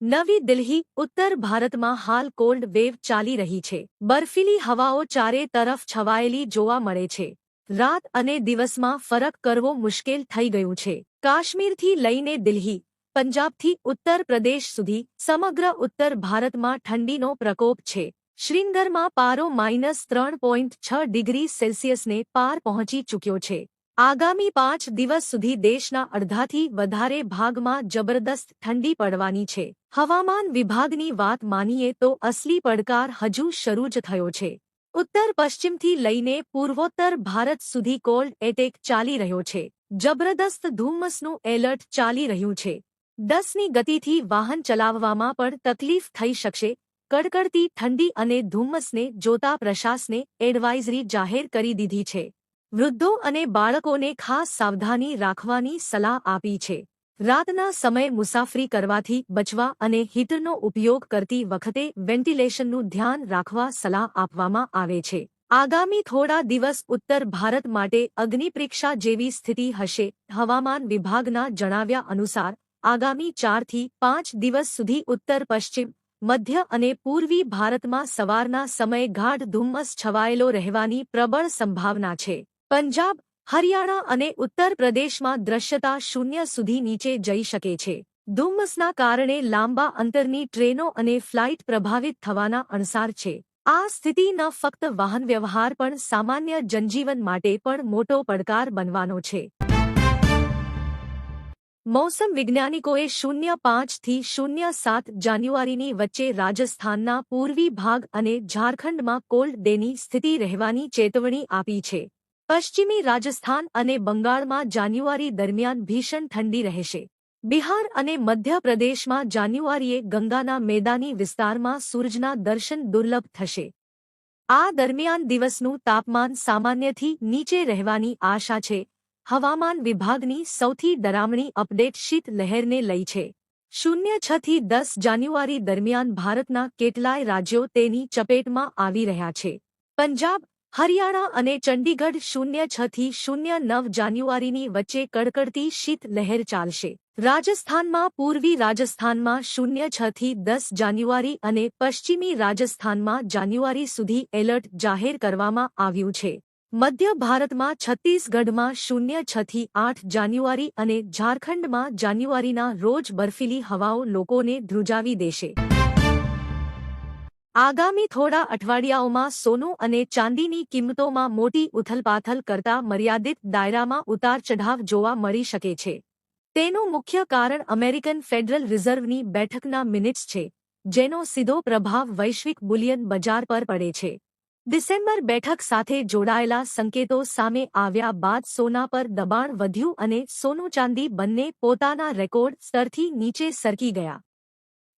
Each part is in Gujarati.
નવી દિલ્હી ઉત્તર ભારતમાં હાલ કોલ્ડ વેવ ચાલી રહી છે। બર્ફીલી હવાઓ ચારે તરફ છવાયેલી જોવા મળે છે। રાત અને દિવસમાં ફરક કરવો મુશ્કેલ થઈ ગયું છે। કાશ્મીરથી લઈને દિલ્હી, પંજાબથી ઉત્તર પ્રદેશ સુધી સમગ્ર ઉત્તર ભારતમાં ઠંડીનો પ્રકોપ છે। શ્રીનગરમાં પારો -3.6 ડિગ્રી સેલ્સિયસને પાર પહોંચી ચૂક્યો છે। આગામી 5 દિવસ સુધી દેશના અડધાથી વધારે ભાગમાં જબરદસ્ત ઠંડી પડવાની છે। હવામાન વિભાગની વાત માનીએ તો અસલી પડકાર હજુ શરૂ જ થયો છે। ઉત્તર પશ્ચિમથી લઈને પૂર્વોત્તર ભારત સુધી કોલ્ડ એટેક ચાલી રહ્યો છે। જબરદસ્ત ધુમ્મસનું એલર્ટ ચાલી રહ્યું છે। 10ની ગતિથી વાહન ચલાવવામાં પણ તકલીફ થઈ શકશે। કડકડતી ઠંડી અને ધુમ્મસને જોતા પ્રશાસને એડવાઇઝરી જાહેર કરી દીધી છે। વૃદ્ધો અને બાળકોને ખાસ સાવધાની રાખવાની સલાહ આપી છે। રાતના સમયે મુસાફરી કરવાથી બચવા અને હીટરનો ઉપયોગ કરતી વખતે વેન્ટિલેશનનું ધ્યાન રાખવા સલાહ આપવામાં આવે છે। આગામી થોડા દિવસ ઉત્તર ભારત માટે અગ્નિપરીક્ષા જેવી સ્થિતિ હશે। હવામાન વિભાગના જણાવ્યા અનુસાર આગામી 4 થી 5 દિવસ સુધી ઉત્તર પશ્ચિમ, મધ્ય અને પૂર્વી ભારતમાં સવારના સમયે ગાઢ ધુમ્મસ છવાયેલો રહેવાની પ્રબળ સંભાવના છે। પંજાબ, હરિયાણા અને ઉત્તર પ્રદેશમાં દ્રશ્યતા 0 સુધી નીચે જઈ શકે છે। ધુમ્મસના કારણે લાંબા અંતરની ટ્રેનો અને ફ્લાઇટ પ્રભાવિત થવાના અણસાર છે। આ સ્થિતિ ન ફક્ત વાહન વ્યવહાર પણ સામાન્ય જનજીવન માટે પણ મોટો પડકાર બનવાનો છે। મૌસમ વૈજ્ઞાનિકોએ 05 થી 07 જાન્યુઆરીની વચ્ચે રાજસ્થાનના પૂર્વી ભાગ અને ઝારખંડમાં કોલ્ડ ડેની સ્થિતિ રહેવાની ચેતવણી આપી છે। પશ્ચિમી રાજસ્થાન અને બંગાળમાં જાન્યુઆરી દરમિયાન ભીષણ ઠંડી રહેશે। બિહાર અને મધ્ય પ્રદેશમાં જાન્યુઆરીએ ગંગાના મેદાની વિસ્તારમાં સૂરજના દર્શન દુર્લભ થશે। આ દરમિયાન દિવસનું તાપમાન સામાન્યથી નીચે રહેવાની આશા છે। હવામાન વિભાગની સૌથી ડરામણી અપડેટ શીત લહેરને લઈ છે। 06 થી 10 જાન્યુઆરી દરમિયાન ભારતના કેટલાય રાજ્યો તેની ચપેટમાં આવી રહ્યા છે। પંજાબ, હરિયાણા અને ચંડીગઢ 06 થી 09 જાન્યુઆરીની વચ્ચે કડકડતી શીત લહેર ચાલશે। રાજસ્થાનમાં પૂર્વી રાજસ્થાનમાં 06 થી 10 જાન્યુઆરી અને પશ્ચિમી રાજસ્થાનમાં જાન્યુઆરી સુધી એલર્ટ જાહેર કરવામાં આવ્યું છે। મધ્ય ભારતમાં છત્તીસગઢમાં 06 થી 8 જાન્યુઆરી અને ઝારખંડમાં જાન્યુઆરીના રોજ બર્ફીલી હવાઓ લોકોને ધ્રુજાવી દેશે। આગામી થોડા અઠવાડિયાઓમાં સોનું અને ચાંદીની કિંમતોમાં મોટી ઉથલપાથલ કરતા મર્યાદિત દાયરામાં ઉતારચઢાવ જોવા મળી શકે છે। તેનું મુખ્ય કારણ અમેરિકન ફેડરલ રિઝર્વની બેઠકના મિનિટ્સ છે, જેનો સીધો પ્રભાવ વૈશ્વિક બુલિયન બજાર પર પડે છે। ડિસેમ્બર બેઠક સાથે જોડાયેલા સંકેતો સામે આવ્યા બાદ સોના પર દબાણ વધ્યું અને સોનું ચાંદી બંને પોતાના રેકોર્ડ સ્તરથી નીચે સરકી ગયા।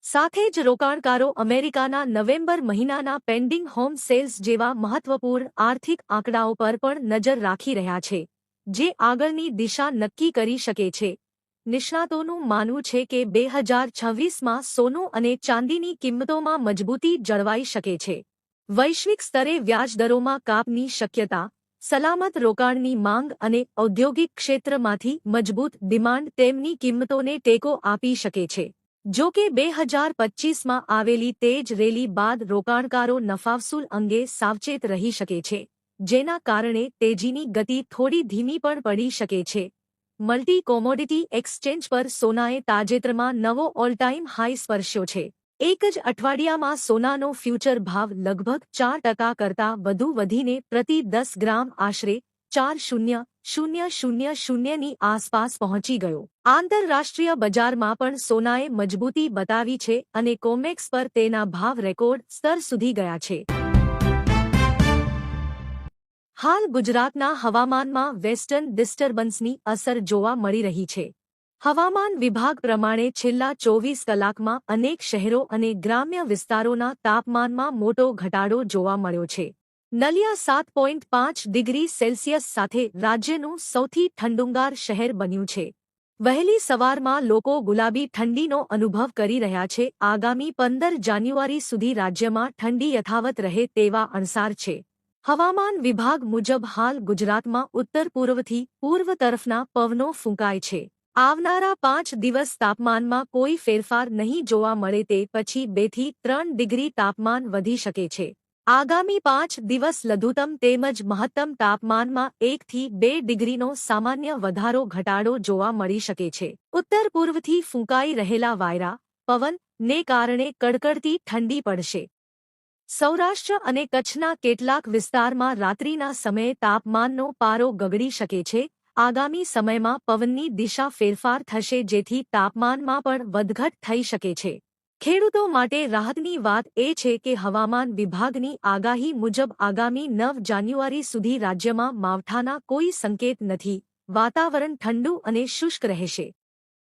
સાથે જ રોકાણકારો અમેરિકાના નવેમ્બર મહિનાના પેન્ડિંગ હોમ સેલ્સ જેવા મહત્વપૂર્ણ આર્થિક આંકડાઓ પર પણ નજર રાખી રહ્યા છે, જે આગળની દિશા નક્કી કરી શકે છે। નિષ્ણાતોનું માનવું છે કે 2026માં સોનું અને ચાંદીની કિંમતોમાં મજબૂતી જળવાઈ શકે છે। વૈશ્વિક સ્તરે વ્યાજદરોમાં કાપની શક્યતા, સલામત રોકાણની માંગ અને ઔદ્યોગિક ક્ષેત્રમાંથી મજબૂત ડિમાન્ડ તેમની કિંમતોને ટેકો આપી શકે છે। જો કે 2025માં આવેલી તેજ રેલી બાદ રોકાણકારો નફાવસૂલ અંગે સાવચેત રહી શકે છે, જેના કારણે તેજીની ગતિ થોડી ધીમી પણ પડી શકે છે। મલ્ટી કોમોડિટી એક્સચેન્જ પર સોનાએ તાજેતરમાં નવો ઓલ ટાઈમ હાઈ સ્પર્શ્યો છે। એક જ અઠવાડિયામાં સોનાનો ફ્યુચર ભાવ લગભગ 4% કરતાં વધુ વધીને પ્રતિ 10 ગ્રામ આશરે 40,000ની આસપાસ પહોંચી ગયો। આંતરરાષ્ટ્રીય બજારમાં પણ સોનાએ મજબૂતી બતાવી છે અને કોમેક્સ પર તેના ભાવ રેકોર્ડ સ્તર સુધી ગયા છે। હાલ ગુજરાતના હવામાનમાં વેસ્ટર્ન ડિસ્ટર્બન્સની અસર જોવા મળી રહી છે। હવામાન વિભાગ પ્રમાણે છેલ્લા 24 કલાકમાં અનેક શહેરો અને ગ્રામ્ય વિસ્તારોના તાપમાનમાં મોટો ઘટાડો જોવા મળ્યો છે। નલિયા 7.5 ડિગ્રી સેલ્સિયસ સાથે રાજ્યનું સૌથી ઠંડુગાર શહેર બન્યું છે। વહેલી સવારમાં લોકો ગુલાબી ઠંડીનો અનુભવ કરી રહ્યા છે। આગામી 15 જાન્યુઆરી સુધી રાજ્યમાં ઠંડી યથાવત રહે તેવા અણસાર છે। હવામાન વિભાગ મુજબ હાલ ગુજરાતમાં ઉત્તર પૂર્વથી પૂર્વ તરફના પવનો ફૂંકાય છે। આવનારા 5 દિવસ તાપમાનમાં કોઈ ફેરફાર નહીં જોવા મળે તે પછી 2 થી 3 ડિગ્રી તાપમાન વધી શકે છે. આગામી 5 દિવસ લઘુત્તમ તેમજ મહત્તમ તાપમાનમાં 1 થી 2 ડિગ્રીનો સામાન્ય વધારો ઘટાડો જોવા મળી શકે છે. ઉત્તર પૂર્વથી ફૂંકાઈ રહેલા વાયરા, પવન ને કારણે કડકડતી ઠંડી પડશે. સૌરાષ્ટ્ર અને કચ્છના કેટલાક વિસ્તારમાં રાત્રિના સમયે તાપમાનનો પારો ગગડી શકે છે. આગામી સમયમાં પવનની દિશા ફેરફાર થશે જેથી તાપમાનમાં પણ વધઘટ થઈ શકે છે. ખેડૂતો માટે રાહતની વાત એ છે કે હવામાન વિભાગની આગાહી મુજબ આગામી 9 જાન્યુઆરી સુધી રાજ્યમાં માવઠાના કોઈ સંકેત નથી. વાતાવરણ ઠંડુ અને શુષ્ક રહેશે.